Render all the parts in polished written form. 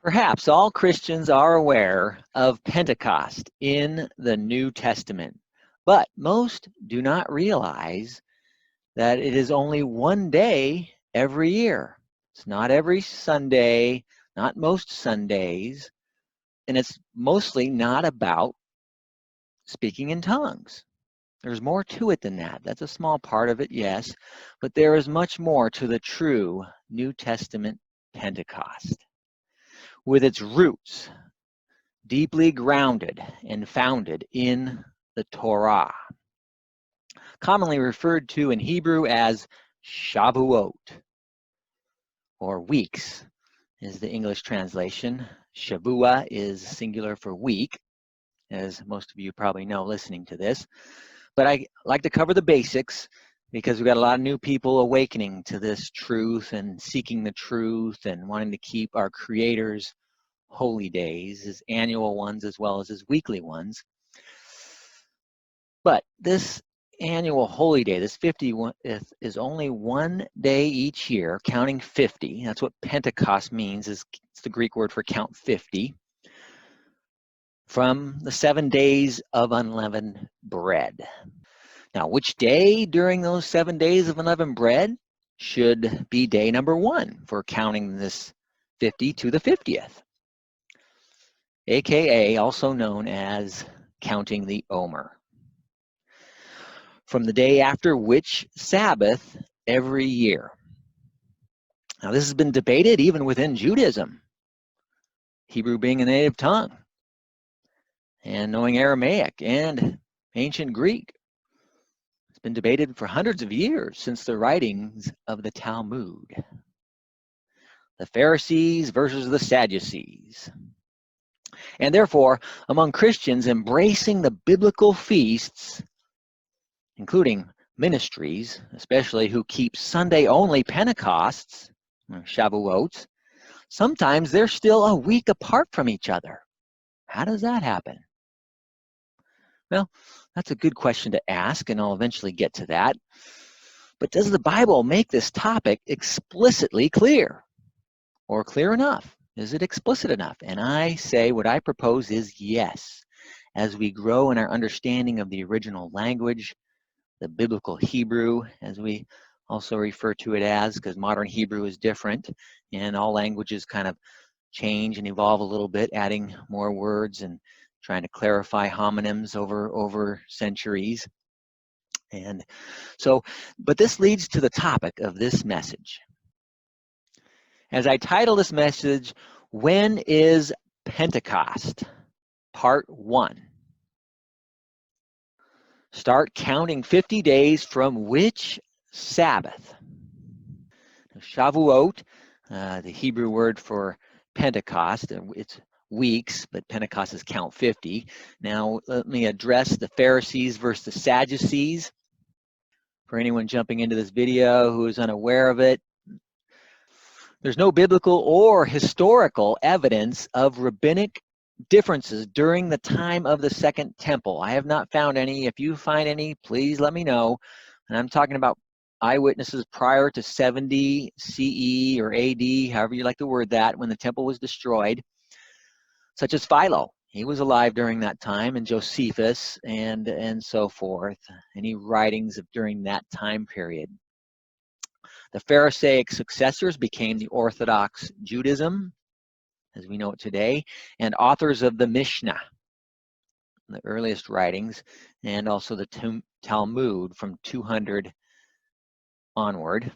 Perhaps all Christians are aware of Pentecost in the New Testament, but most do not realize that it is only one day every year. It's not every Sunday, not most Sundays, and it's mostly not about speaking in tongues. There's more to it than that. That's a small part of it, yes, but there is much more to the true New Testament Pentecost. With its roots deeply grounded and founded in the Torah, commonly referred to in Hebrew as Shavuot, or weeks is the English translation. Shavua is singular for week, as most of you probably know listening to this. But I like to cover the basics because we've got a lot of new people awakening to this truth and seeking the truth and wanting to keep our Creator's holy days, his annual ones as well as his weekly ones. But this annual holy day, this 50th, is only one day each year, counting 50. That's what Pentecost means, it's the Greek word for count 50. From the 7 days of unleavened bread. Now, which day during those 7 days of unleavened bread should be day number 1 for counting this 50 to the 50th? AKA also known as counting the Omer. From the day after which Sabbath every year. Now, this has been debated even within Judaism, Hebrew being a native tongue, and knowing Aramaic and ancient Greek. It's been debated for hundreds of years since the writings of the Talmud. The Pharisees versus the Sadducees. And therefore, among Christians embracing the biblical feasts, including ministries, especially who keep Sunday-only Pentecosts, Shavuot, sometimes they're still a week apart from each other. How does that happen? Well, that's a good question to ask, and I'll eventually get to that. But does the Bible make this topic explicitly clear? Or clear enough? Is it explicit enough? And I say what I propose is yes. As we grow in our understanding of the original language, the biblical Hebrew, as we also refer to it as, because modern Hebrew is different, and all languages kind of change and evolve a little bit, adding more words and trying to clarify homonyms over centuries. And so, but this leads to the topic of this message. As I title this message, When is Pentecost? Part 1. Start counting 50 days from which Sabbath? Shavuot, the Hebrew word for Pentecost, it's weeks, but Pentecost is count 50. Now, let me address the Pharisees versus the Sadducees. For anyone jumping into this video who is unaware of it, there's no biblical or historical evidence of rabbinic differences during the time of the Second Temple. I have not found any. If you find any, please let me know. And I'm talking about eyewitnesses prior to 70 CE or AD, however you like to word that, when the temple was destroyed, such as Philo. He was alive during that time, and Josephus, and so forth. Any writings of during that time period. The Pharisaic successors became the Orthodox Judaism, as we know it today, and authors of the Mishnah, the earliest writings, and also the Talmud from 200 onward,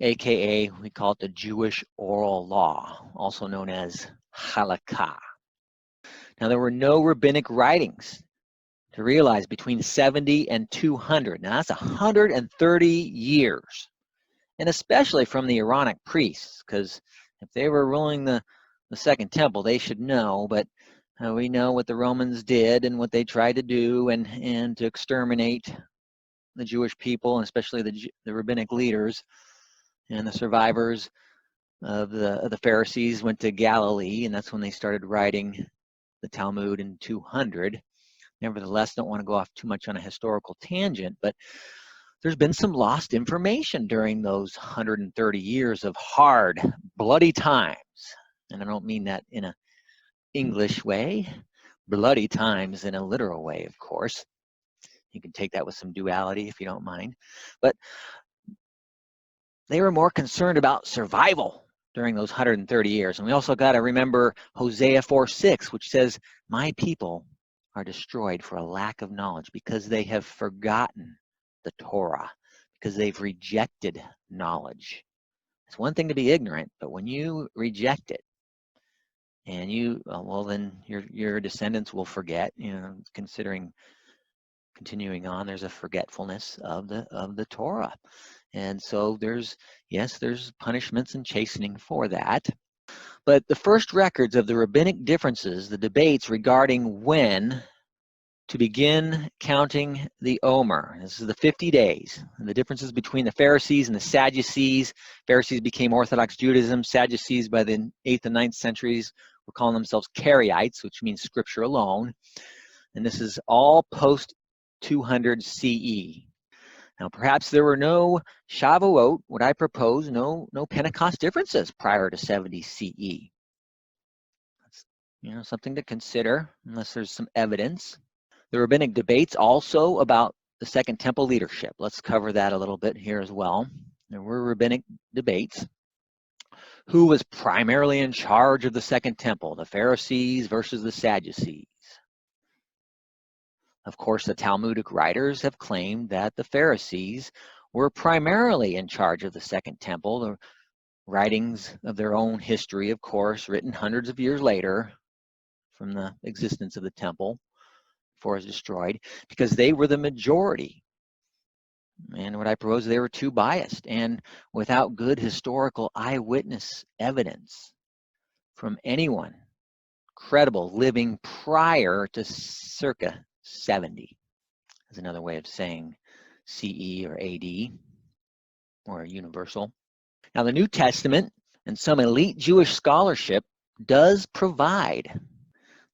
aka we call it the Jewish oral law, also known as halakha. Now, there were no rabbinic writings to realize between 70 and 200. Now, that's 130 years. And especially from the Aaronic priests, because if they were ruling the Second Temple, they should know, but we know what the Romans did and what they tried to do and to exterminate the Jewish people, and especially the rabbinic leaders. And the survivors of the Pharisees went to Galilee, and that's when they started writing the Talmud in 200. Nevertheless, don't want to go off too much on a historical tangent, but there's been some lost information during those 130 years of hard, bloody times. And I don't mean that in an English way, bloody times in a literal way, of course. You can take that with some duality if you don't mind. But they were more concerned about survival during those 130 years. And we also got to remember Hosea 4:6, which says, my people are destroyed for a lack of knowledge because they have forgotten the Torah, because they've rejected knowledge. It's one thing to be ignorant, but when you reject it, and you, well, then your descendants will forget, considering continuing on, there's a forgetfulness of the Torah. And so there's punishments and chastening for that. But the first records of the rabbinic differences, the debates regarding when to begin counting the Omer. This is the 50 days, and the differences between the Pharisees and the Sadducees. Pharisees became Orthodox Judaism. Sadducees, by the 8th and 9th centuries, were calling themselves Karaites, which means scripture alone. And this is all post 200 CE. Now, perhaps there were no Shavuot, what I propose, no Pentecost differences prior to 70 CE. That's, something to consider, unless there's some evidence. The rabbinic debates also about the Second Temple leadership. Let's cover that a little bit here as well. There were rabbinic debates. Who was primarily in charge of the Second Temple, the Pharisees versus the Sadducees? Of course, the Talmudic writers have claimed that the Pharisees were primarily in charge of the Second Temple. The writings of their own history, of course, written hundreds of years later from the existence of the temple before it was destroyed, because they were the majority. And what I propose, they were too biased and without good historical eyewitness evidence from anyone credible living prior to circa 70. Is another way of saying CE or AD, or universal. Now, the New Testament and some elite Jewish scholarship does provide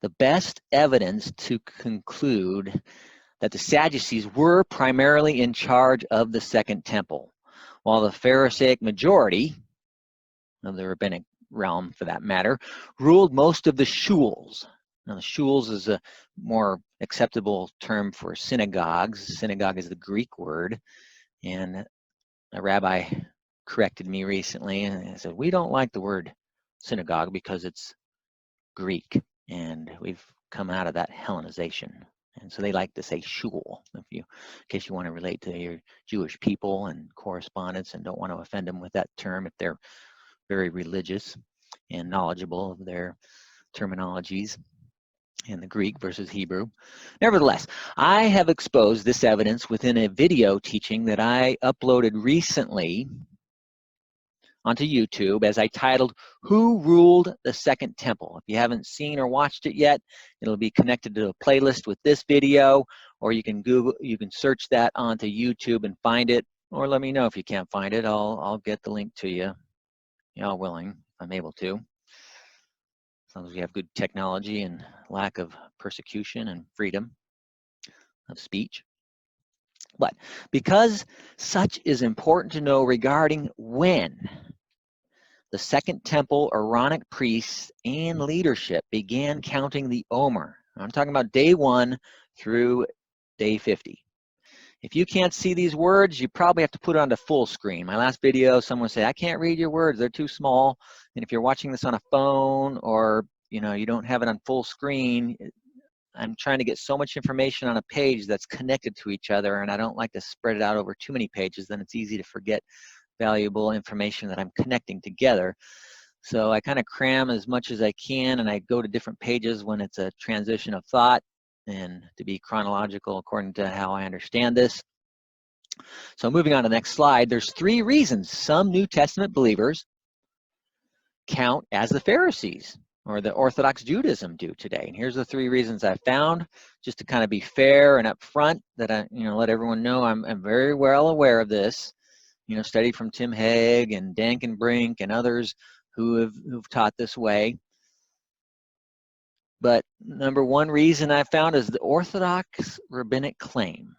the best evidence to conclude that the Sadducees were primarily in charge of the Second Temple, while the Pharisaic majority of the rabbinic realm, for that matter, ruled most of the shuls. Now, the shuls is a more acceptable term for synagogues. Synagogue is the Greek word, and a rabbi corrected me recently and said, we don't like the word synagogue because it's Greek, and we've come out of that Hellenization. And so they like to say shul, in case you want to relate to your Jewish people and correspondence and don't want to offend them with that term if they're very religious and knowledgeable of their terminologies in the Greek versus Hebrew. Nevertheless, I have exposed this evidence within a video teaching that I uploaded recently onto YouTube, as I titled, Who Ruled the Second Temple? If you haven't seen or watched it yet, it'll be connected to a playlist with this video, or you can search that onto YouTube and find it, or let me know if you can't find it. I'll get the link to you, y'all willing, if I'm able to. As long as we have good technology and lack of persecution and freedom of speech. But because such is important to know regarding when the Second Temple Aaronic priests and leadership began counting the Omer. I'm talking about day 1 through day 50. If you can't see these words, you probably have to put it onto full screen. My last video, someone said, I can't read your words, they're too small. And if you're watching this on a phone, or you don't have it on full screen, I'm trying to get so much information on a page that's connected to each other, and I don't like to spread it out over too many pages, then it's easy to forget valuable information that I'm connecting together. So I kind of cram as much as I can, and I go to different pages when it's a transition of thought and to be chronological according to how I understand this. So moving on to the next slide, there's 3 reasons some New Testament believers count as the Pharisees or the Orthodox Judaism do today. And here's the 3 reasons I found, just to kind of be fair and upfront, that I let everyone know I'm very well aware of this. Studied from Tim Hegg and Dankenbrink and others who've taught this way. But number 1 reason I found is the Orthodox rabbinic claim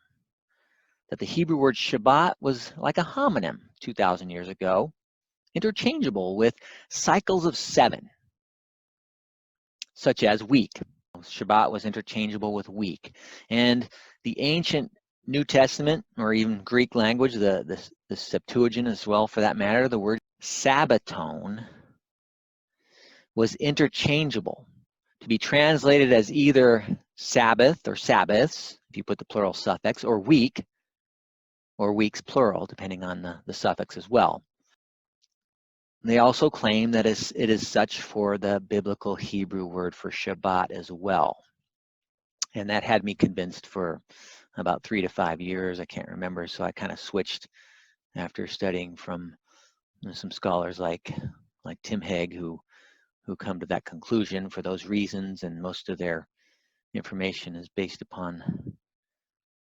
that the Hebrew word Shabbat was like a homonym 2,000 years ago, interchangeable with cycles of 7. such as week. Shabbat was interchangeable with week. And the ancient New Testament, or even Greek language, the Septuagint as well for that matter, the word Sabbaton was interchangeable to be translated as either Sabbath or Sabbaths, if you put the plural suffix, or week, or weeks plural, depending on the suffix as well. They also claim that it is such for the biblical Hebrew word for Shabbat as well. And that had me convinced for about 3 to 5 years. I can't remember, so I kind of switched after studying from some scholars like Tim Hegg, who come to that conclusion for those reasons, and most of their information is based upon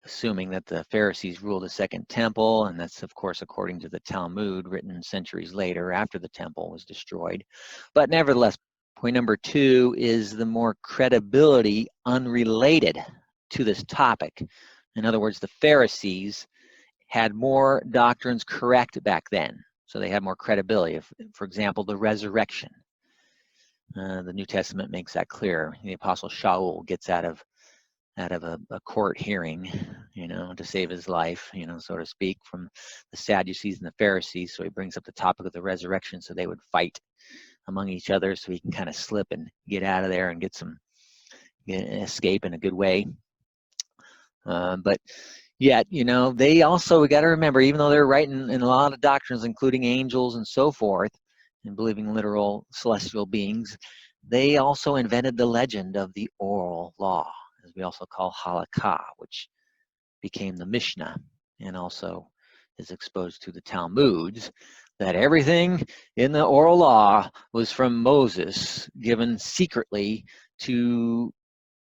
assuming that the Pharisees ruled a second temple, and that's of course according to the Talmud, written centuries later after the temple was destroyed. But nevertheless, point number 2 is the more credibility unrelated to this topic. In other words, the Pharisees had more doctrines correct back then, so they had more credibility. For example, the resurrection. The New Testament makes that clear. The Apostle Shaul gets out of a court hearing, to save his life, so to speak, from the Sadducees and the Pharisees. So he brings up the topic of the resurrection, so they would fight among each other, so he can kind of slip and get out of there and escape in a good way. But yet, they also, we got to remember, even though they're right in a lot of doctrines, including angels and so forth, and believing literal celestial beings, they also invented the legend of the oral law, as we also call halakha, which became the Mishnah, and also is exposed to the Talmuds, that everything in the oral law was from Moses, given secretly to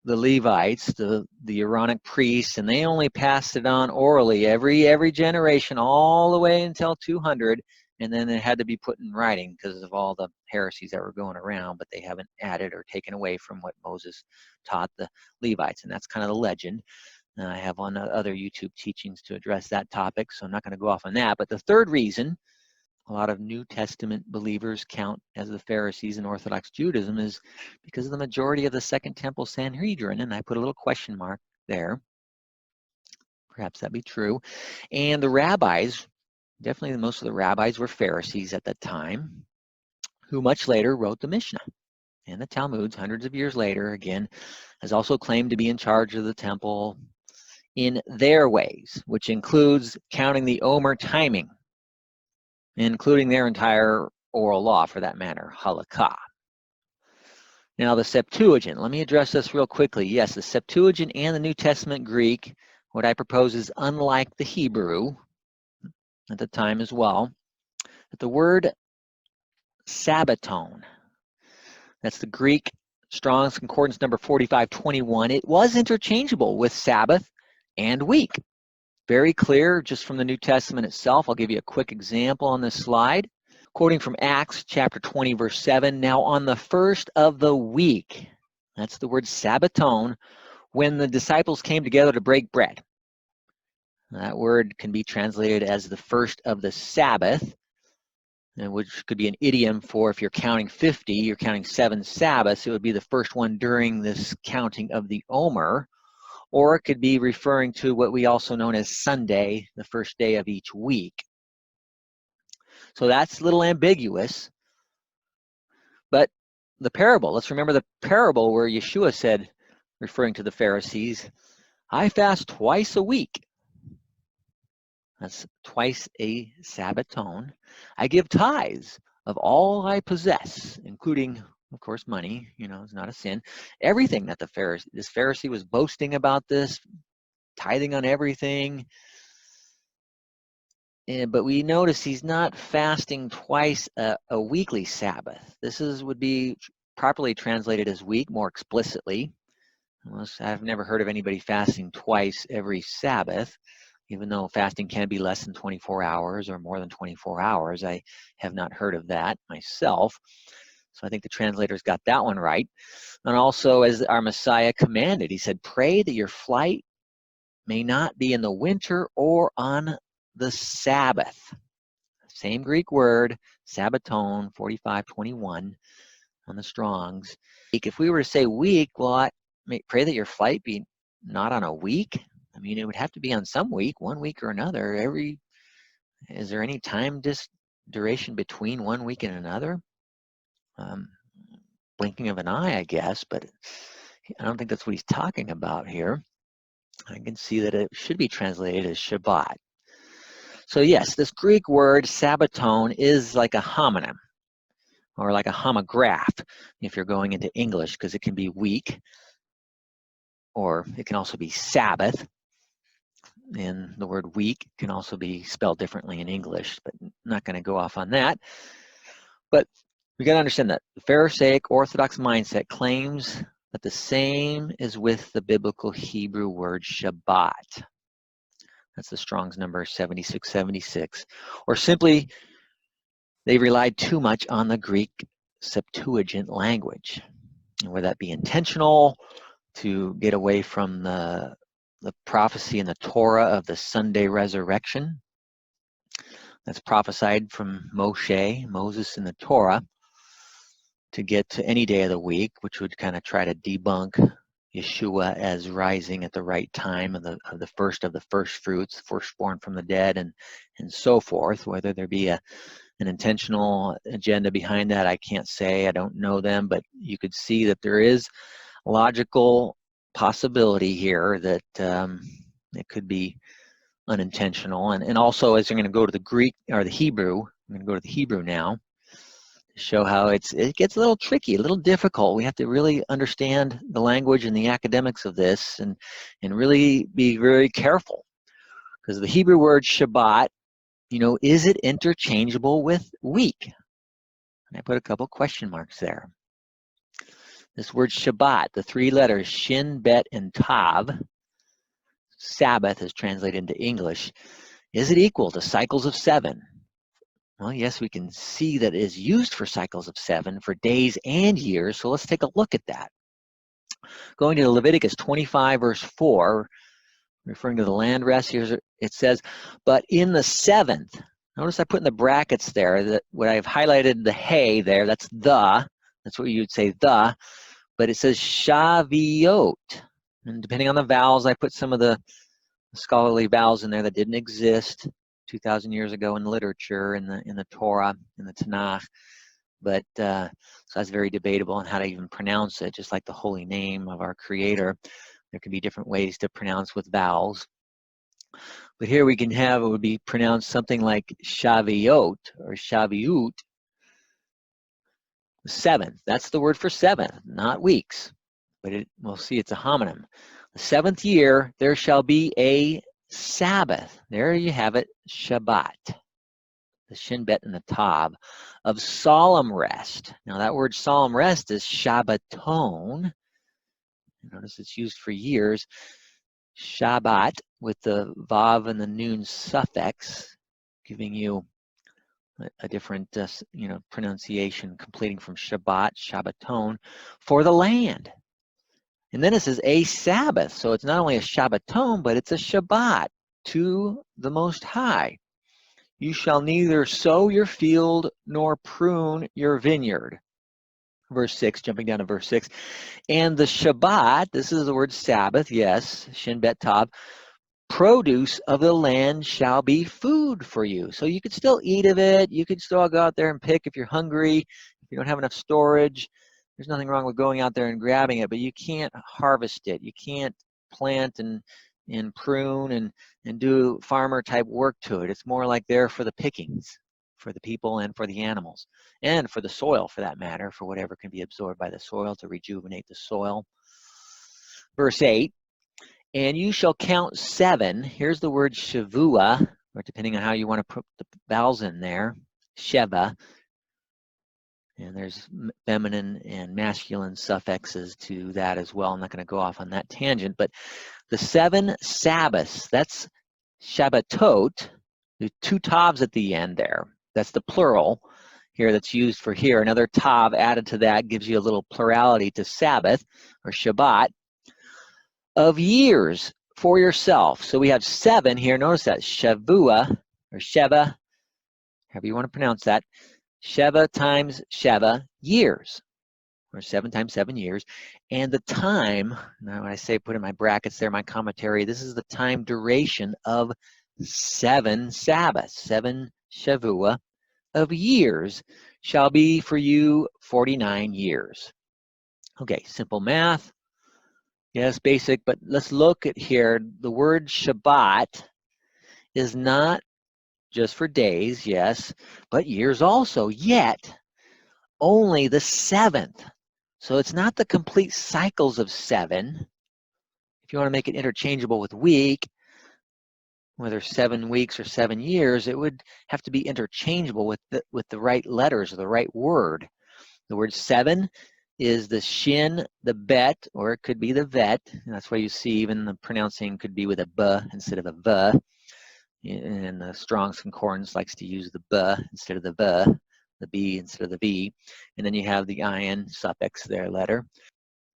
the Levites, the Aaronic priests, and they only passed it on orally every generation all the way until 200, and then it had to be put in writing because of all the heresies that were going around, but they haven't added or taken away from what Moses taught the Levites, and that's kind of the legend. And I have on other YouTube teachings to address that topic, so I'm not going to go off on that. But the third reason a lot of New Testament believers count as the Pharisees in Orthodox Judaism is because of the majority of the Second Temple Sanhedrin, and I put a little question mark there. Perhaps that be true. And the rabbis, definitely most of the rabbis were Pharisees at that time, who much later wrote the Mishnah. And the Talmuds, hundreds of years later, again, has also claimed to be in charge of the temple in their ways, which includes counting the Omer timing, including their entire oral law, for that matter, halakha. Now the Septuagint, let me address this real quickly. Yes, the Septuagint and the New Testament Greek, what I propose is unlike the Hebrew at the time as well. But the word Sabbaton, that's the Greek Strong's Concordance number 4521, it was interchangeable with Sabbath and week. Very clear just from the New Testament itself. I'll give you a quick example on this slide. Quoting from Acts chapter 20, verse 7, now on the first of the week, that's the word Sabbaton, when the disciples came together to break bread. That word can be translated as the first of the Sabbath, which could be an idiom for if you're counting 50, you're counting 7 Sabbaths, it would be the first one during this counting of the Omer. Or it could be referring to what we also know as Sunday, the first day of each week. So that's a little ambiguous. But the parable, let's remember the parable where Yeshua said, referring to the Pharisees, I fast twice a week. That's twice a Sabbaton. I give tithes of all I possess, including, of course, money. It's not a sin. Everything that this Pharisee was boasting about this, tithing on everything. But we notice he's not fasting twice a weekly Sabbath. This would be properly translated as week more explicitly. I've never heard of anybody fasting twice every Sabbath, even though fasting can be less than 24 hours or more than 24 hours. I have not heard of that myself. So I think the translators got that one right. And also, as our Messiah commanded, he said, pray that your flight may not be in the winter or on the Sabbath. Same Greek word, Sabbaton, 4521. on the Strongs. If we were to say week, well, I pray that your flight be not on a week. I mean, it would have to be on some week, 1 week or another. Is there any time duration between 1 week and another? Blinking of an eye, I guess, but I don't think that's what he's talking about here. I can see that it should be translated as Shabbat. So yes, this Greek word Sabbaton is like a homonym or like a homograph if you're going into English, because it can be week or it can also be Sabbath. And the word week can also be spelled differently in English, but I'm not going to go off on that. But we got to understand that the Pharisaic Orthodox mindset claims that the same is with the biblical Hebrew word Shabbat. That's the Strong's number 7676. Or simply, they relied too much on the Greek Septuagint language. And whether that be intentional to get away from the prophecy in the Torah of the Sunday resurrection that's prophesied from Moses in the Torah, to get to any day of the week, which would kind of try to debunk Yeshua as rising at the right time of the first fruits, firstborn from the dead, and so forth. Whether there be an intentional agenda behind that, I can't say. I don't know them, but you could see that there is logical possibility here that it could be unintentional. And also, as you're going to go to the Greek or the Hebrew, I'm going to go to the Hebrew now, show how it gets a little tricky, a little difficult. We have to really understand the language and the academics of this and really be very careful, because the Hebrew word Shabbat, is it interchangeable with week? And I put a couple question marks there. This word Shabbat, the three letters Shin, Bet, and Tav, Sabbath is translated into English. Is it equal to cycles of 7? Well, yes, we can see that it is used for cycles of 7 for days and years. So let's take a look at that. Going to Leviticus 25, verse 4, referring to the land rest, here it says, but in the 7th, notice I put in the brackets there that what I've highlighted the hey there, that's what you'd say the, but it says Shavuot. And depending on the vowels, I put some of the scholarly vowels in there that didn't exist 2,000 years ago in literature, in the Torah, in the Tanakh. But so that's very debatable on how to even pronounce it, just like the holy name of our Creator. There can be different ways to pronounce with vowels. But here we can have, it would be pronounced something like Shavuot or Shavuot, 7th. That's the word for 7th, not weeks. But we'll see it's a homonym. The 7th year, there shall be a Sabbath. There you have it, Shabbat. The Shin, Bet, and the Tav of solemn rest. Now that word solemn rest is Shabbaton. Notice it's used for years. Shabbat with the Vav and the Nun suffix, giving you a different pronunciation, completing from Shabbat, Shabbaton, for the land. And then it says a Sabbath. So it's not only a Shabbaton, but it's a Shabbat to the Most High. You shall neither sow your field nor prune your vineyard. Verse 6, jumping down to verse 6. And the Shabbat, this is the word Sabbath, yes, Shin, Bet, Tav, produce of the land shall be food for you. So you could still eat of it. You could still go out there and pick if you're hungry, if you don't have enough storage. There's nothing wrong with going out there and grabbing it, but you can't harvest it. You can't plant and prune and do farmer type work to it. It's more like there for the pickings, for the people and for the animals, and for the soil for that matter, for whatever can be absorbed by the soil to rejuvenate the soil. Verse 8, and you shall count 7. Here's the word Shavua, or depending on how you want to put the vowels in there, Sheva. And there's feminine and masculine suffixes to that as well. I'm not going to go off on that tangent, but the 7 Sabbaths, that's Shabbatot, there's 2 Tavs at the end there. That's the plural here that's used for here. Another Tav added to that gives you a little plurality to Sabbath or Shabbat of years for yourself. So we have 7 here. Notice that Shavua or Sheva, however you want to pronounce that. Sheva times Sheva, years. or 7 times 7 years. And the time, now when I say put in my brackets there, my commentary, this is the time duration of 7 Sabbaths, 7 Shavuot of years shall be for you 49 years. Okay, simple math. Yes, basic, but let's look at here. The word Shabbat is not just for days, yes, but years also, yet only the 7th. So it's not the complete cycles of 7. If you want to make it interchangeable with week, whether 7 weeks or 7 years, it would have to be interchangeable with the right letters or the right word. The word 7 is the shin, the bet, or it could be the vet. And that's why you see even the pronouncing could be with a b instead of a v. And the Strong's Concordance likes to use the b instead of the v, the b instead of the v. And then you have the in suffix there, letter.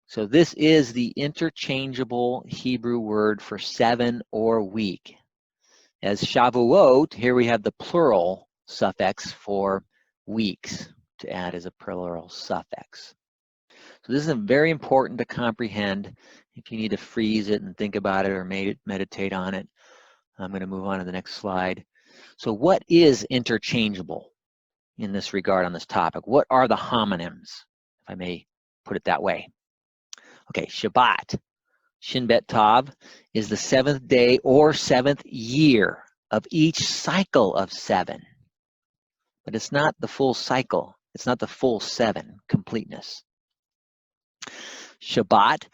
So this is the interchangeable Hebrew word for 7 or week. As Shavuot, here we have the plural suffix for weeks to add as a plural suffix. So this is very important to comprehend if you need to freeze it and think about it or meditate on it. I'm going to move on to the next slide. So what is interchangeable in this regard on this topic? What are the homonyms, if I may put it that way? Okay, Shabbat, Shin Bet Tav, is the 7th day or 7th year of each cycle of 7. But it's not the full cycle. It's not the full 7 completeness. Shabbat,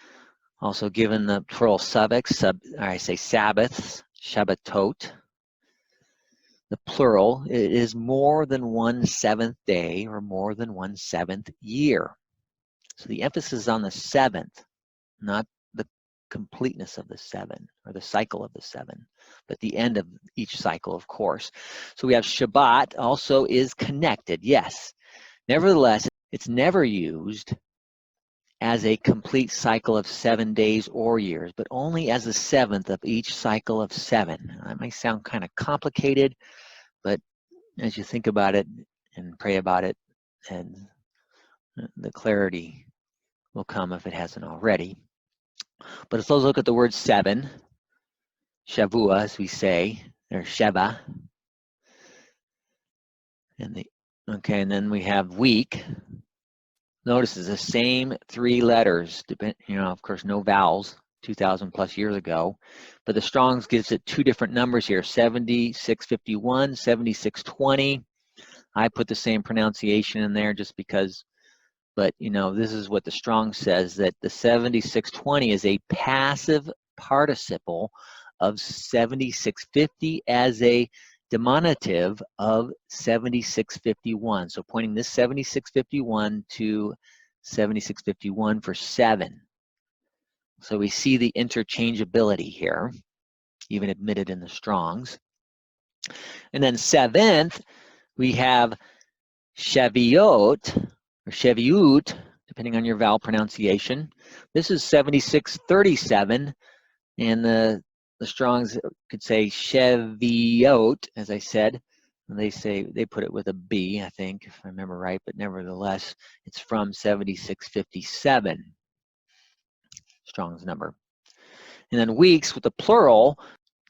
also given the plural suffix, Sabbaths, Shabbatot. The plural, it is more than 1 7th day or more than 1 7th year. So the emphasis is on the 7th, not the completeness of the 7 or the cycle of the 7, but the end of each cycle, of course. So we have Shabbat also is connected, yes. Nevertheless, it's never used as a complete cycle of 7 days or years, but only as the 7th of each cycle of 7. That might sound kind of complicated, but as you think about it and pray about it, and the clarity will come if it hasn't already. But let's look at the word 7, Shavua, as we say, or Sheva. And then we have week. Notice it's the same 3 letters, of course, no vowels, 2,000 plus years ago. But the Strong's gives it 2 different numbers here, 7651, 7620. I put the same pronunciation in there just because, but this is what the Strong says, that the 7620 is a passive participle of 7650 as a diminutive of 7651. So pointing this 7651 to 7651 for 7. So we see the interchangeability here, even admitted in the Strong's. And then 7th, we have Shavuot, or Shavuot, depending on your vowel pronunciation. This is 7637, and the Strong's could say Shavuot, as I said. And they put it with a B, I think, if I remember right, but nevertheless, it's from 7657, Strong's number. And then weeks with the plural,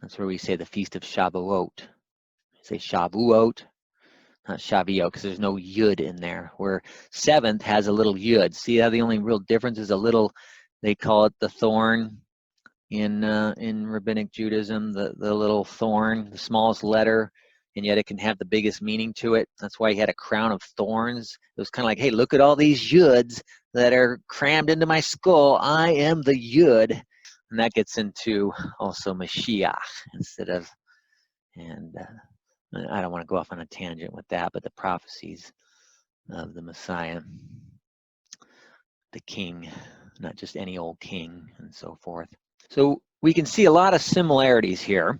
that's where we say the Feast of Shavuot. Say Shavuot, not Shavuot, because there's no yud in there, where 7th has a little yud. See how the only real difference is a little, they call it the thorn in Rabbinic Judaism, the little thorn, the smallest letter, and yet it can have the biggest meaning to it. That's why he had a crown of thorns. It was kind of like, hey, look at all these yuds that are crammed into my skull. I am the yud. And that gets into also Mashiach instead of, and I don't want to go off on a tangent with that, but the prophecies of the Messiah, the king, not just any old king, and so forth. So we can see a lot of similarities here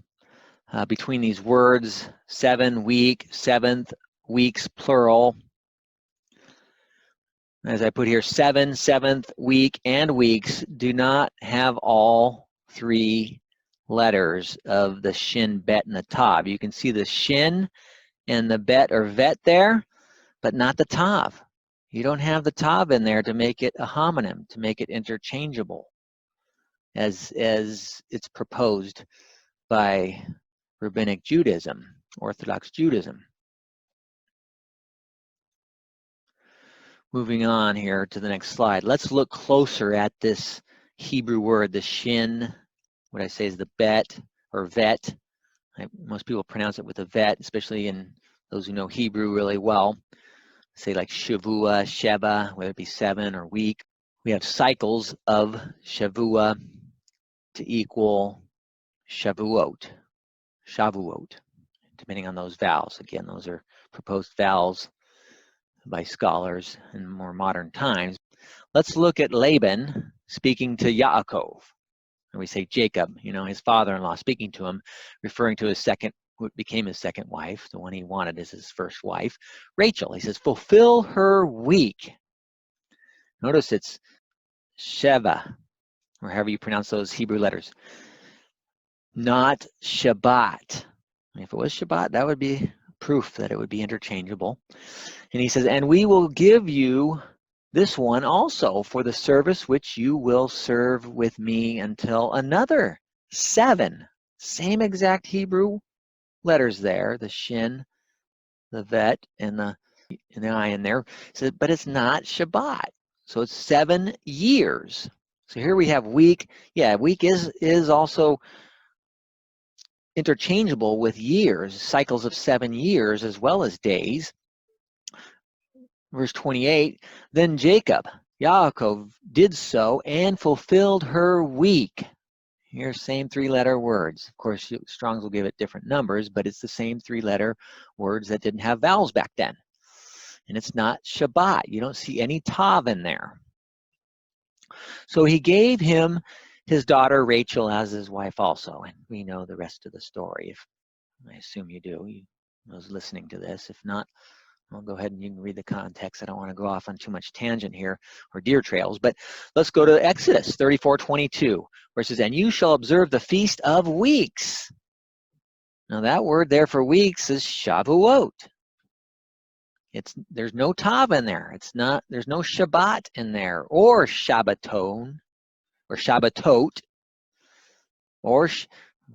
between these words, 7 week, 7th, weeks, plural. As I put here, 7, 7th, week, and weeks do not have all 3 letters of the shin, bet, and the tav. You can see the shin and the bet or vet there, but not the tav. You don't have the tav in there to make it a homonym, to make it interchangeable, as it's proposed by Rabbinic Judaism, Orthodox Judaism. Moving on here to the next slide. Let's look closer at this Hebrew word, the shin. What I say is the bet or vet. Most people pronounce it with a vet, especially in those who know Hebrew really well. Say like Shavua, Sheba, whether it be 7 or week. We have cycles of Shavua to equal Shavuot, depending on those vowels. Again, those are proposed vowels by scholars in more modern times. Let's look at Laban speaking to Yaakov. And we say Jacob, his father-in-law, speaking to him, referring to his second, what became his second wife, the one he wanted as his first wife, Rachel. He says, fulfill her week. Notice it's Sheva, or however you pronounce those Hebrew letters, not Shabbat. If it was Shabbat, that would be proof that it would be interchangeable. And he says, and we will give you this one also for the service which you will serve with me until another 7. Same exact Hebrew letters there, the shin, the vet, and the I in there. So, but it's not Shabbat. So it's 7 years. So here we have week. Yeah, week is also interchangeable with years, cycles of 7 years as well as days. Verse 28, then Jacob, Yaakov, did so and fulfilled her week. Here, same 3-letter words. Of course, Strong's will give it different numbers, but it's the same 3-letter words that didn't have vowels back then. And it's not Shabbat. You don't see any tav in there. So he gave him his daughter Rachel as his wife also. And we know the rest of the story. I assume you do. Those listening to this. If not, I'll go ahead and you can read the context. I don't want to go off on too much tangent here or deer trails, but let's go to Exodus 34:22, where it says, and you shall observe the Feast of Weeks. Now that word there for weeks is Shavuot. There's no tav in there. There's no Shabbat in there, or Shabbaton, or Shabbatot, or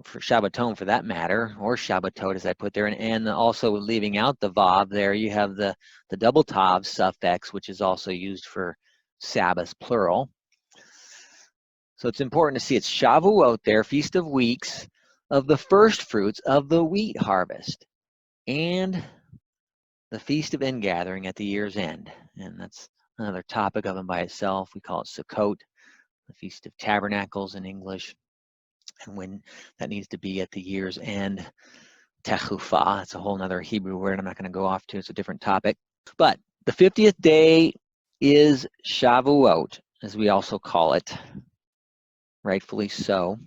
for Shabbaton for that matter, or Shabbatot as I put there, and also leaving out the Vav there, you have the double Tav suffix, which is also used for Sabbath, plural. So it's important to see it's Shavuot there, Feast of Weeks, of the first fruits of the wheat harvest, and the Feast of Ingathering at the year's end. And that's another topic of them by itself. We call it Sukkot, the Feast of Tabernacles in English. And when that needs to be at the year's end, Techufah, it's a whole other Hebrew word I'm not going to go off to, it's a different topic. But the 50th day is Shavuot, as we also call it, rightfully so.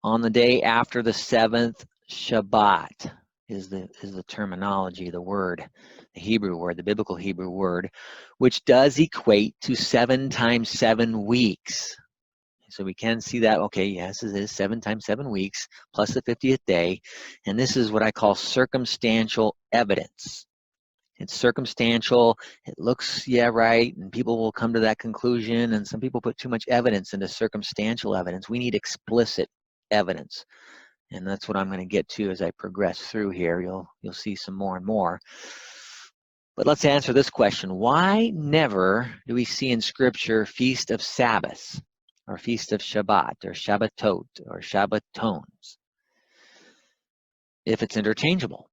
On the day after the 7th, Shabbat is the terminology, the word, the Hebrew word, the biblical Hebrew word, which does equate to 7 times 7 weeks. So we can see that, okay, yes, it is 7 times 7 weeks plus the 50th day. And this is what I call circumstantial evidence. It's circumstantial, it looks, yeah, right, and people will come to that conclusion, and some people put too much evidence into circumstantial evidence. We need explicit evidence. And that's what I'm going to get to as I progress through here. You'll see some more and more. But let's answer this question. Why never do we see in Scripture Feast of Sabbath, or Feast of Shabbat, or Shabbatot, or Shabbatons, if it's interchangeable,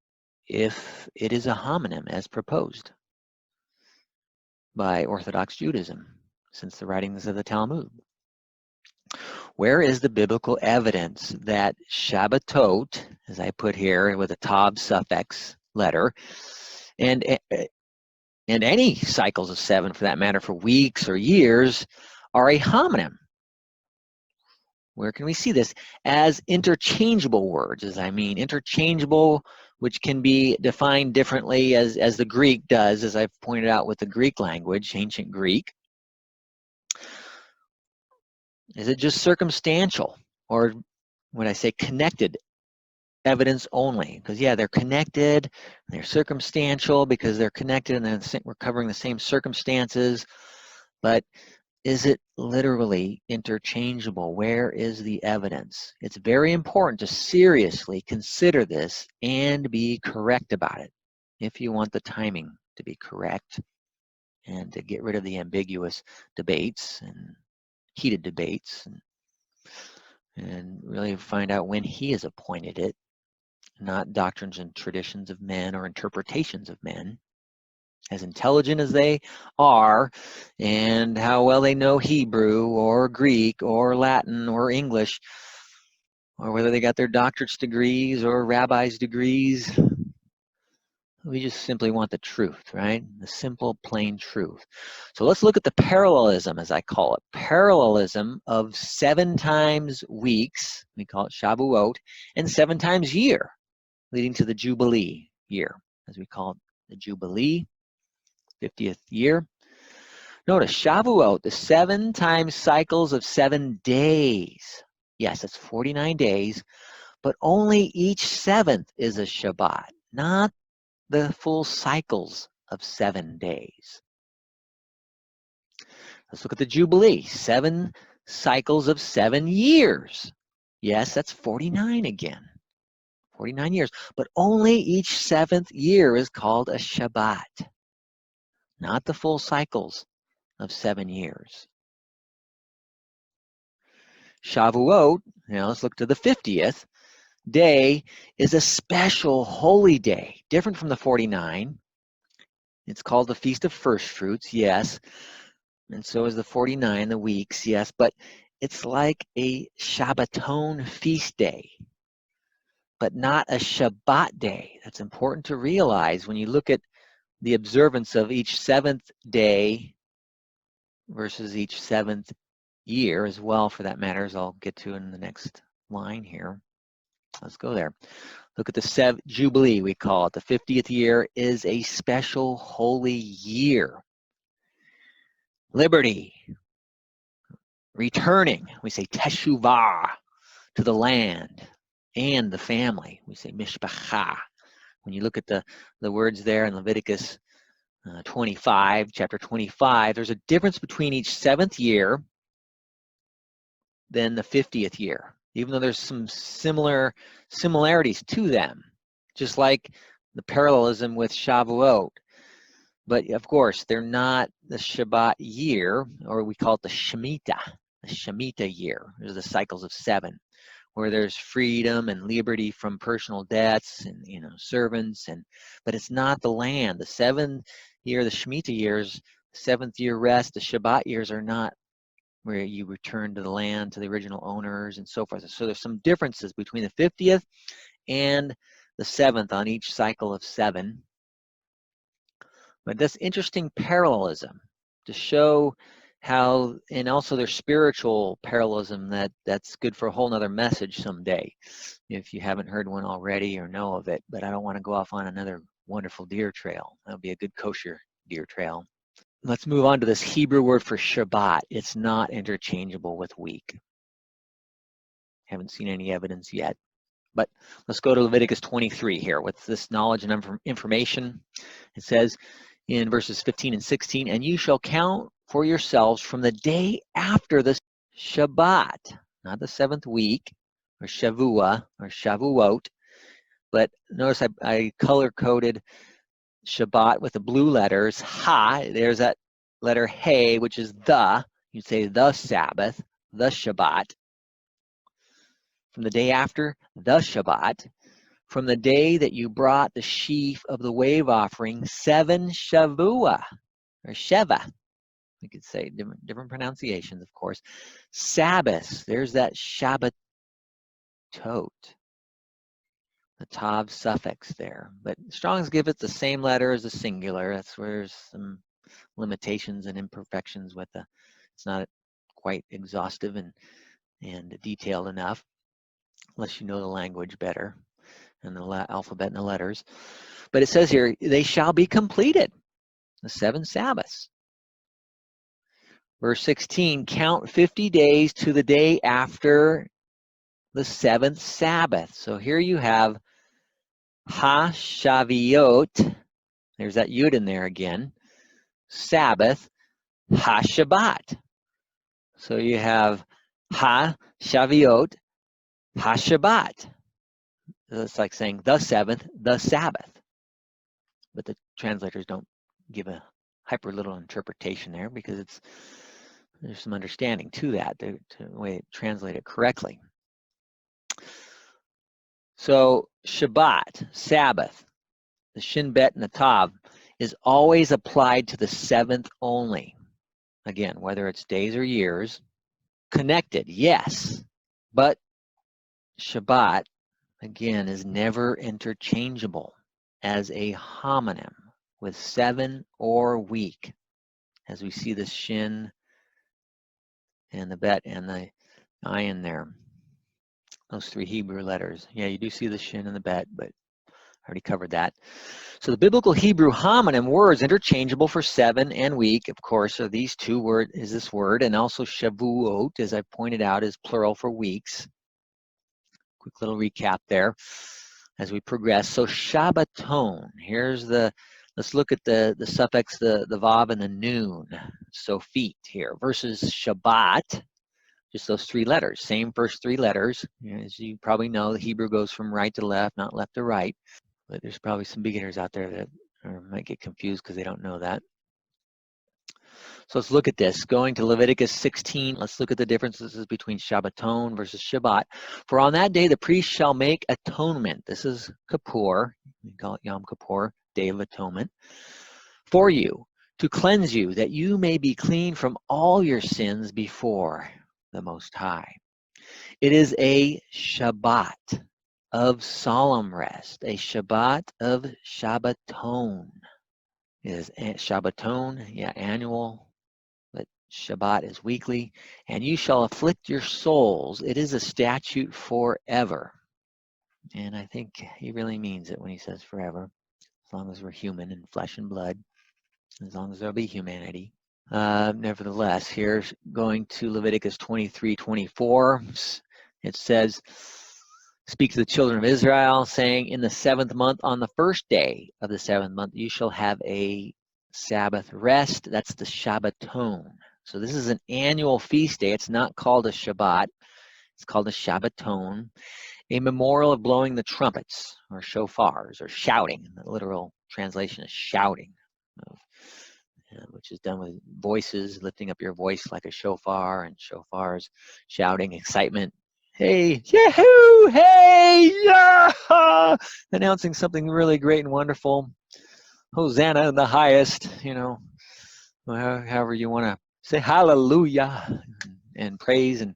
if it is a homonym as proposed by Orthodox Judaism since the writings of the Talmud? Where is the biblical evidence that Shabbatot, as I put here with a tav suffix letter, and any cycles of 7 for that matter, for weeks or years, are a homonym? Where can we see this? As interchangeable words, as I mean interchangeable, which can be defined differently as the Greek does, as I've pointed out with the Greek language, ancient Greek. Is it just circumstantial, or would I say connected evidence only, because yeah, they're connected, they're circumstantial because they're connected and then we're covering the same circumstances, but is it literally interchangeable? Where is the evidence? It's very important to seriously consider this and be correct about it if you want the timing to be correct and to get rid of the ambiguous debates and heated debates and really find out when he has appointed it, not doctrines and traditions of men or interpretations of men. As intelligent as they are, and how well they know Hebrew or Greek or Latin or English, or whether they got their doctorate's degrees or rabbi's degrees, we just simply want the truth, right? The simple, plain truth. So let's look at the parallelism, as I call it. Parallelism of 7 times weeks, we call it Shavuot, and 7 times year, leading to the Jubilee year, as we call it the Jubilee, 50th year. Notice Shavuot, the 7 times cycles of 7 days. Yes, it's 49 days, but only each 7th is a Shabbat, not the full cycles of 7 days. Let's look at the Jubilee, 7 cycles of 7 years. Yes, that's 49 again, 49 years, but only each 7th year is called a Shabbat, not the full cycles of 7 years. Shavuot, now let's look to the 50th day, is a special holy day, different from the 49. It's called the Feast of First Fruits, yes, and so is the 49, the weeks, yes, but it's like a Shabbaton feast day, but not a Shabbat day. That's important to realize when you look at the observance of each 7th day versus each 7th year as well, for that matter, as I'll get to in the next line here. Let's go there. Look at the Jubilee, we call it. The 50th year is a special holy year. Liberty, returning, we say teshuvah, to the land and the family. We say mishpacha. When you look at the words there in Leviticus 25, chapter 25, there's a difference between each 7th year than the 50th year, even though there's some similarities to them, just like the parallelism with Shavuot. But of course, they're not the Shabbat year, or we call it the Shemitah year. There's the cycles of 7, where there's freedom and liberty from personal debts and servants, but it's not the land. The 7th year, the Shemitah years, 7th year rest, the Shabbat years are not where you return to the land, to the original owners, and so forth. So there's some differences between the 50th and the 7th on each cycle of 7. But that's interesting parallelism to show how, and also there's spiritual parallelism that's good for a whole nother message someday, if you haven't heard one already or know of it. But I don't want to go off on another wonderful deer trail. That'll be a good kosher deer trail. Let's move on to this Hebrew word for Shabbat. It's not interchangeable with week. Haven't seen any evidence yet. But let's go to Leviticus 23 here with this knowledge and information. It says in verses 15 and 16, and you shall count for yourselves from the day after the Shabbat, not the 7th week, or Shavua, or Shavuot, but notice I color-coded Shabbat with the blue letters. Ha, there's that letter Hey, which is the, you'd say the Sabbath, the Shabbat. From the day after the Shabbat, from the day that you brought the sheaf of the wave offering, 7 Shavua, or Sheva. We could say different pronunciations, of course. Sabbath, there's that Shabbatot, the tav suffix there. But Strong's give it the same letter as the singular. That's where there's some limitations and imperfections with it's not quite exhaustive and detailed enough, unless you know the language better and the alphabet and the letters. But it says here, they shall be completed, the 7 Sabbaths. Verse 16, count 50 days to the day after the seventh Sabbath. So here you have Ha-Shavuot, there's that yud in there again, Sabbath, Ha-Shabbat. So you have Ha-Shavuot, Ha-Shabbat. It's like saying the seventh, the Sabbath. But the translators don't give a hyper little interpretation there because there's some understanding to that, to the way it translate it correctly. So Shabbat, Sabbath, the Shin Bet and the Tav is always applied to the seventh only. Again, whether it's days or years, connected, yes, but Shabbat, again, is never interchangeable as a homonym with seven or week, as we see the Shin and the Bet and the Ayin there. Those three Hebrew letters. Yeah, you do see the Shin and the Bet, but I already covered that. So the biblical Hebrew homonym words interchangeable for seven and week, of course, are these two words, is this word, and also Shavuot, as I pointed out, is plural for weeks. Quick little recap there as we progress. So Shabbaton, let's look at the suffix, the vav and the noon, so feet here, versus Shabbat, just those three letters, same first three letters. As you probably know, the Hebrew goes from right to left, not left to right. But there's probably some beginners out there that might get confused because they don't know that. So let's look at this. Going to Leviticus 16, let's look at the differences between Shabbaton versus Shabbat. For on that day, the priest shall make atonement. This is Kippur. We call it Yom Kippur, Day of Atonement. For you, to cleanse you, that you may be clean from all your sins before the Most High. It is a Shabbat of solemn rest, a Shabbat of Shabbaton. It is Shabbaton, yeah, annual, but Shabbat is weekly. And you shall afflict your souls. It is a statute forever. And I think he really means it when he says forever, as long as we're human and flesh and blood, as long as there'll be humanity. Nevertheless, here's going to Leviticus 23:24. It says, speak to the children of Israel, saying, in the seventh month, on the first day of the seventh month, you shall have a Sabbath rest. That's the Shabbaton. So this is an annual feast day. It's not called a Shabbat. It's called a Shabbaton, a memorial of blowing the trumpets or shofars or shouting. The literal translation is shouting, which is done with voices, lifting up your voice like a shofar, and shofars, shouting, excitement. Hey, yahoo, hey, yeah, announcing something really great and wonderful. Hosanna in the highest, however you want to say hallelujah and praise. And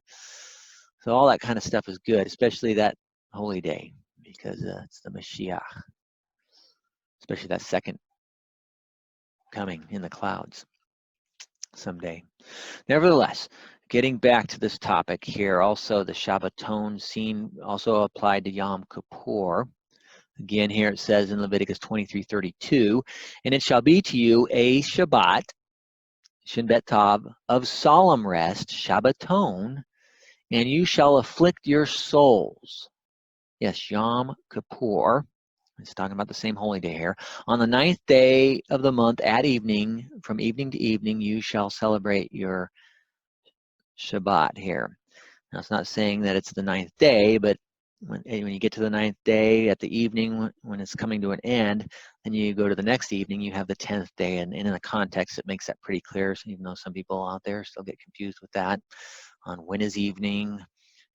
so all that kind of stuff is good, especially that holy day, because it's the Mashiach, especially that second coming in the clouds someday. Nevertheless, getting back to this topic here, also the Shabbaton scene also applied to Yom Kippur. Again, here it says in Leviticus 23:32, and it shall be to you a Shabbat, Shin Bet Tav, of solemn rest, Shabbaton, and you shall afflict your souls. Yes, Yom Kippur. It's talking about the same holy day here. On the 9th day of the month at evening, from evening to evening, you shall celebrate your Shabbat here. Now, it's not saying that it's the 9th day, but when you get to the 9th day at the evening, when it's coming to an end, then you go to the next evening, you have the 10th day. And in the context, it makes that pretty clear. So even though some people out there still get confused with that on when is evening,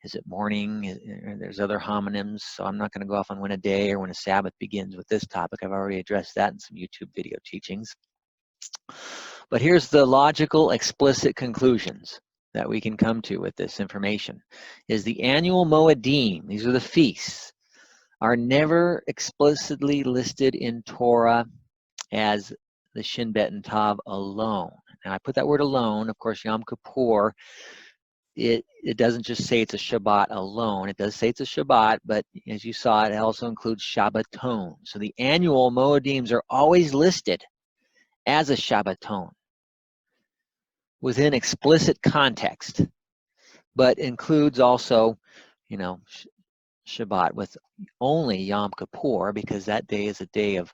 is it morning? There's other homonyms, so I'm not going to go off on when a day or when a Sabbath begins with this topic. I've already addressed that in some YouTube video teachings. But here's the logical, explicit conclusions that we can come to with this information. Is the annual Moedim, these are the feasts, are never explicitly listed in Torah as the Shin Bet and Tav alone. Now I put that word alone, of course, Yom Kippur, it doesn't just say it's a Shabbat alone. It does say it's a Shabbat, but as you saw, it also includes Shabbaton. So the annual Moedims are always listed as a Shabbaton within explicit context, but includes also, you know, Shabbat with only Yom Kippur, because that day is a day of,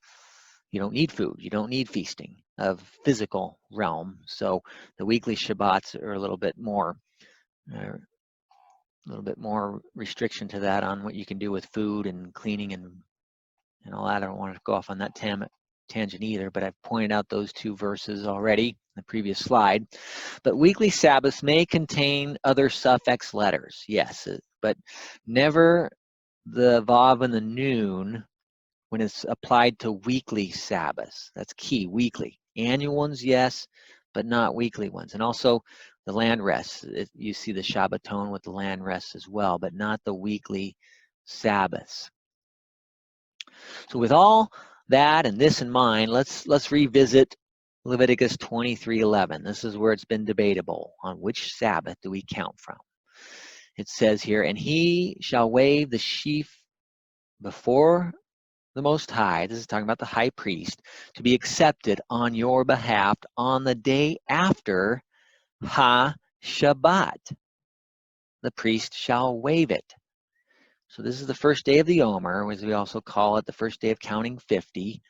you don't need food, you don't need feasting, of physical realm. So the weekly Shabbats are a little bit more restriction to that on what you can do with food and cleaning and all that. I don't want to go off on that tangent either, but I've pointed out those two verses already in the previous slide. But weekly Sabbaths may contain other suffix letters, yes, but never the vav and the noon when it's applied to weekly Sabbaths. That's key, weekly. Annual ones, yes, but not weekly ones. And also the land rests. You see the Shabbaton with the land rests as well, but not the weekly Sabbaths. So with all that and this in mind, let's revisit Leviticus 23:11. This is where it's been debatable on which Sabbath do we count from. It says here, and he shall wave the sheaf before the Most High, this is talking about the high priest, to be accepted on your behalf on the day after Ha-Shabbat. The priest shall wave it. So this is the first day of the Omer, as we also call it, the first day of counting 50.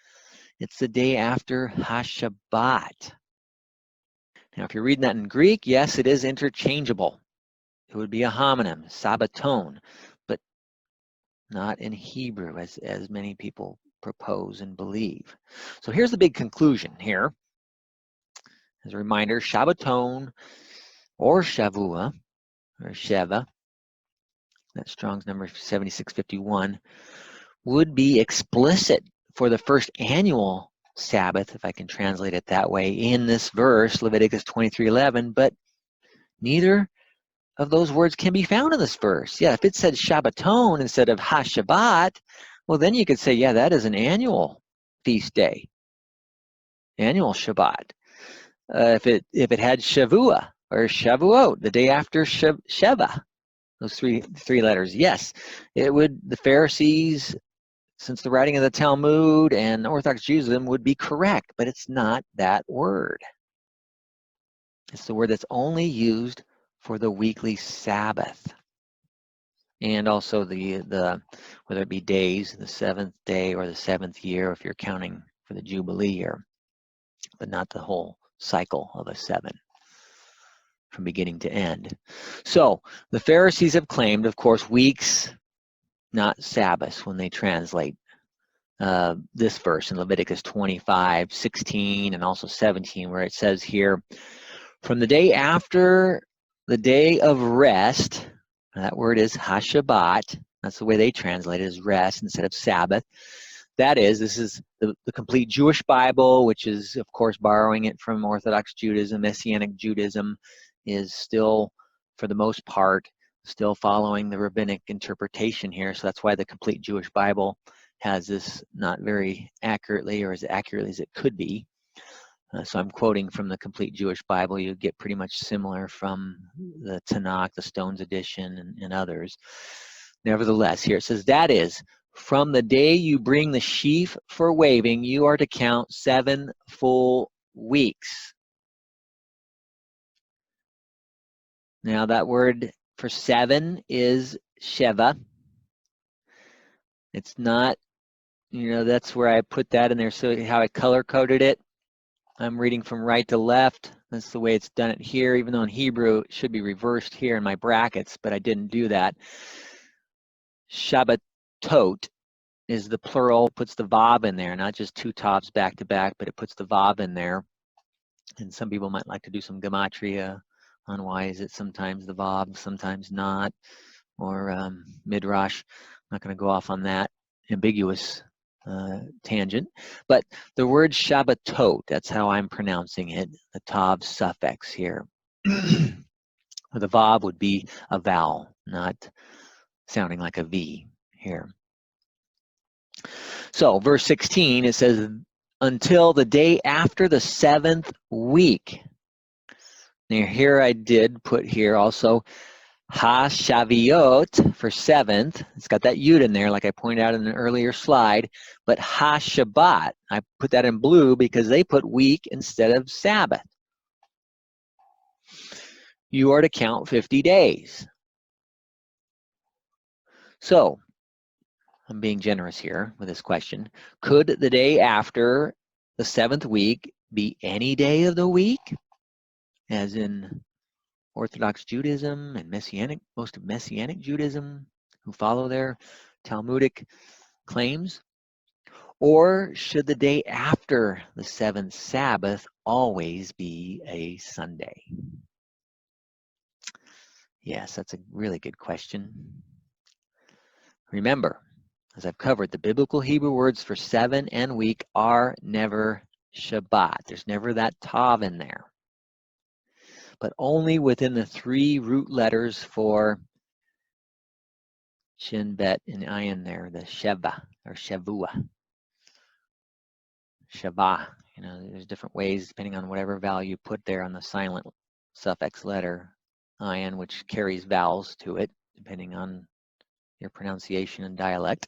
It's the day after Ha-Shabbat. Now, if you're reading that in Greek, yes, it is interchangeable. It would be a homonym, Sabbaton, but not in Hebrew, as many people propose and believe. So here's the big conclusion here. As a reminder, Shabbaton or Shavua or Sheva, that Strong's number 7651, would be explicit for the first annual Sabbath, if I can translate it that way, in this verse, Leviticus 23:11, but neither of those words can be found in this verse. Yeah, if it said Shabbaton instead of Ha-Shabbat, well, then you could say, yeah, that is an annual feast day, annual Shabbat. If it had Shavua or Shavuot, the day after Sheva, those three letters, yes, it would. The Pharisees, since the writing of the Talmud and Orthodox Judaism, would be correct, but it's not that word. It's the word that's only used for the weekly Sabbath, and also the whether it be days, the seventh day or the seventh year, if you're counting for the Jubilee year, but not the whole cycle of a 7 from beginning to end. So the Pharisees have claimed, of course, weeks, not Sabbaths, when they translate this verse in Leviticus 25:16 and also 17, where it says here, from the day after the day of rest, that word is Ha-Shabbat, that's the way they translate it, is rest instead of Sabbath. That is, this is the complete Jewish Bible, which is, of course, borrowing it from Orthodox Judaism. Messianic Judaism is still, for the most part, still following the rabbinic interpretation here. So that's why the complete Jewish Bible has this not very accurately, or as accurately as it could be. So I'm quoting from the complete Jewish Bible. You get pretty much similar from the Tanakh, the Stones edition, and others. Nevertheless, here it says, that is, from the day you bring the sheaf for waving, you are to count 7 full weeks. Now that word for 7 is Sheva. It's not, that's where I put that in there, so how I color-coded it. I'm reading from right to left. That's the way it's done it here, even though in Hebrew it should be reversed here in my brackets, but I didn't do that. Shabbatot is the plural, puts the vav in there, not just 2 tovs back to back, but it puts the vav in there. And some people might like to do some gematria on why is it sometimes the vav, sometimes not, or midrash. I'm not going to go off on that ambiguous tangent, but the word Shabbatot, that's how I'm pronouncing it, the tav suffix here. The vav would be a vowel, not sounding like a V here. So verse 16, it says, until the day after the 7th week. Now here I did put here also Ha-Shavuot for 7th. It's got that yud in there, like I pointed out in an earlier slide. But Ha-Shabbat, I put that in blue because they put week instead of Sabbath. You are to count 50 days. So, I'm being generous here with this question. Could the day after the 7th week be any day of the week, as in Orthodox Judaism and most of Messianic Judaism who follow their Talmudic claims? Or should the day after the 7th Sabbath always be a Sunday? Yes, that's a really good question. Remember, as I've covered, the biblical Hebrew words for 7 and week are never Shabbat. There's never that tav in there. But only within the 3 root letters for Shin, Bet, and Ayin there, the Sheva or Shavua. Shavah. There's different ways depending on whatever value you put there on the silent suffix letter Ayin, which carries vowels to it, depending on your pronunciation and dialect.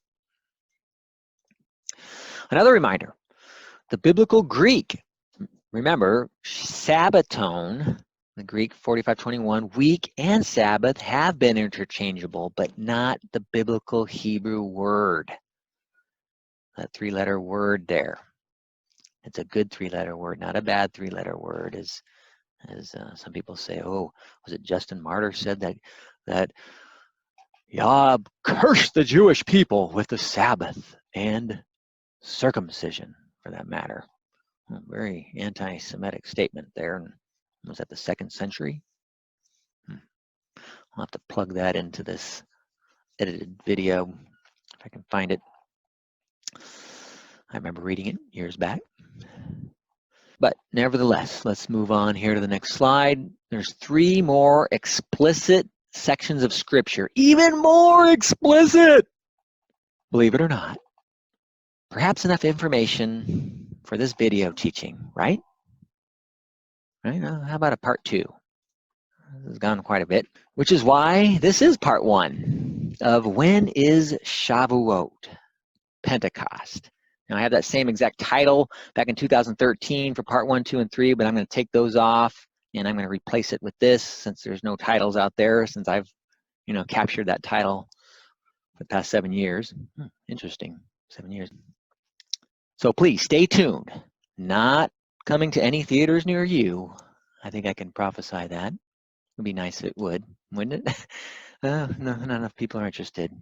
Another reminder, the biblical Greek, remember, Sabbaton, the Greek 4521, week and Sabbath have been interchangeable, but not the biblical Hebrew word. That 3-letter word there. It's a good 3-letter word, not a bad 3-letter word, as some people say. Oh, was it Justin Martyr said that Yah cursed the Jewish people with the Sabbath and circumcision, for that matter. A very anti-Semitic statement there. And was that the 2nd century? I'll have to plug that into this edited video if I can find it. I remember reading it years back. But nevertheless, let's move on here to the next slide. There's 3 more explicit sections of Scripture, even more explicit, believe it or not. Perhaps enough information for this video teaching, right? Right? How about a part 2? This has gone quite a bit, which is why this is part 1 of when is Shavuot, Pentecost. Now, I have that same exact title back in 2013 for part 1, 2, and 3, but I'm going to take those off and I'm going to replace it with this since there's no titles out there, since I've captured that title for the past 7 years. Interesting, 7 years. So please stay tuned. Not coming to any theaters near you. I think I can prophesy that. It would be nice if it would, wouldn't it? No, not enough people are interested.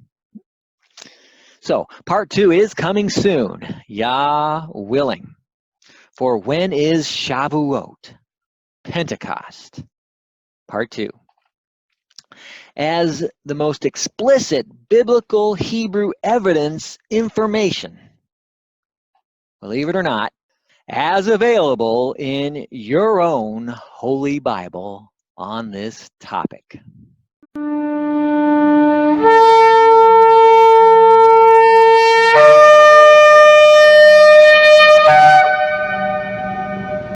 So part 2 is coming soon, Yah willing. For when is Shavuot, Pentecost, part 2. As the most explicit biblical Hebrew evidence information, believe it or not, as available in your own Holy Bible on this topic.